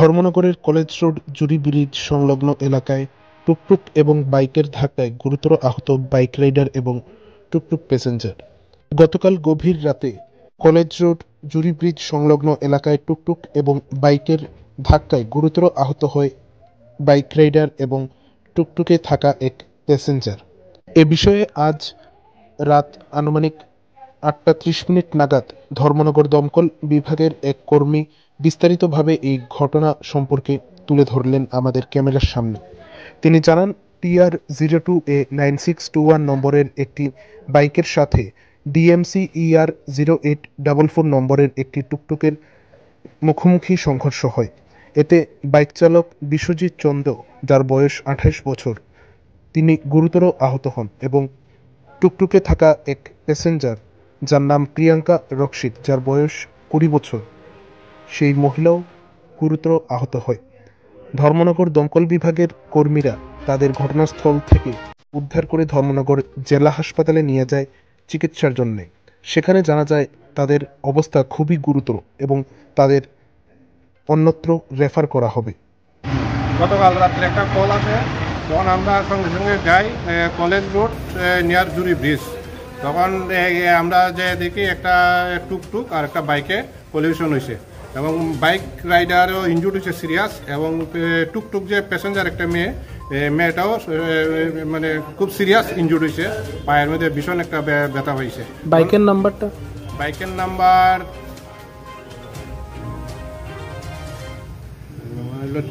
ধর্মনগরের college road জুরি bridge সংলগ্ন এলাকায় টুকটুক এবং বাইকের ধাক্কায় গুরুতর আহত বাইক রাইডার এবং টুকটুক প্যাসেঞ্জার। গতকাল গভীর রাতে কলেজ রোড জুরি ব্রিজ সংলগ্ন এলাকায় টুকটুক এবং বাইকের ধাক্কায় গুরুতর আহত হয় বাইক রাইডার এবং টুকটুকে থাকা এক প্যাসেঞ্জার। এ বিষয়ে আজ রাত আনুমানিক ৮টা ৩০ মিনিট নাগাদ ধর্মনগর দমকল বিভাগের এক কর্মী বিস্তারিতভাবে এই ঘটনা সম্পর্কে তুলে ধরলেন আমাদের ক্যামেরার সামনে। তিনি জানান, TR02A9621 নম্বরের একটি বাইকের সাথে DMC ER0844 নম্বরের একটি টুকটুকের মুখোমুখি সংঘর্ষ হয়। এতে বাইক চালক বিশ্বজিৎ চন্দ, যার বয়স ২৮ বছর, তিনি গুরুতর আহত হন এবং টুকটুকে থাকা এক প্যাসেঞ্জার, যার নাম প্রিয়াঙ্কা রক্ষিত, যার বয়স ২০ বছর, সেই মহিলাও গুরুতর আহত হয়। ধর্মনগর দমকল বিভাগের কর্মীরা তাদের ঘটনাস্থল থেকে উদ্ধার করে ধর্মনগর জেলা হাসপাতালে নিয়ে যায় চিকিৎসার জন্য। সেখানে জানা যায় তাদের অবস্থা খুবই গুরুতর এবং তাদের অন্যত্র রেফার করা হবে। গতকাল রাত্রে একটা কল আসে, তখন আমরা সঙ্গে সঙ্গে যাই কলেজ রোড নিয়ার জুরি ব্রিজ। তখন আমরা যে দেখি একটা টুকটুক আর একটা বাইকে কলিশন হয়েছে এবং বাইক রাইডারও ইনজুর্ড হয়েছে সিরিয়াস, এবং টুকটুক যে প্যাসেঞ্জার একটা মেয়েটাও মানে খুব সিরিয়াস ইনজুর্ড হয়েছে, পায়ের মধ্যে ভীষণ একটা ব্যথা হয়েছে। বাইকের নাম্বারটা? বাইকের নাম্বার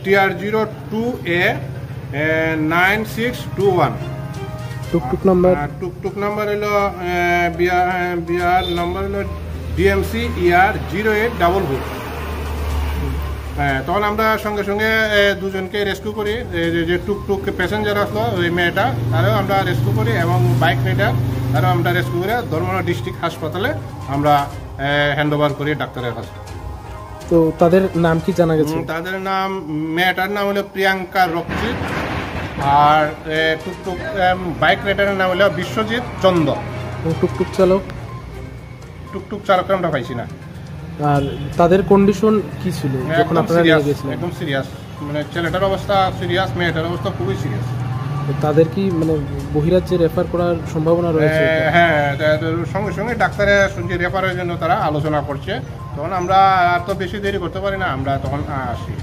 TR02A9621। টুকটুক নাম্বার? টুকটুক নাম্বার হলো বিআর নাম্বার হলো DMC ER0844। তখন আমরা সঙ্গে সঙ্গে দুজনকে রেস্কিউ করি। যে টুকটুক প্যাসেঞ্জার আসলো, ওই মেয়েটা, তারও আমরা রেস্কিউ করি, এবং বাইক রাইডার তারও আমরা রেস্কিউ করে ধর্মনগর ডিস্ট্রিক্ট হাসপাতালে আমরা হ্যান্ড ওভার করি ডাক্তারের কাছে। তো তাদের নাম কি জানা গেছে? তাদের নাম, মেয়েটার নাম হলো প্রিয়াঙ্কা রক্ষিত, আর টুকটুক বাইক রাইডারের নাম হলো বিশ্বজিৎ চন্দ। টুকটুক চালক? টুকটুক চালককে আমরা পাইছি না। আর তাদের কন্ডিশন কি ছিল যখন আপনারা নিয়ে গেছিলেন? একদম সিরিয়াস, মানে ছেলেটার অবস্থা সিরিয়াস, মেয়েটার অবস্থা খুবই সিরিয়াস। তাদের কি মানে বহিরাজ্যে রেফার করার সম্ভাবনা রয়েছে? হ্যাঁ, সঙ্গে সঙ্গে ডাক্তারে শুনছি রেফারের জন্য তারা আলোচনা করছে। তখন আমরা আর তো বেশি দেরি করতে পারি না, আমরা তখন আসি।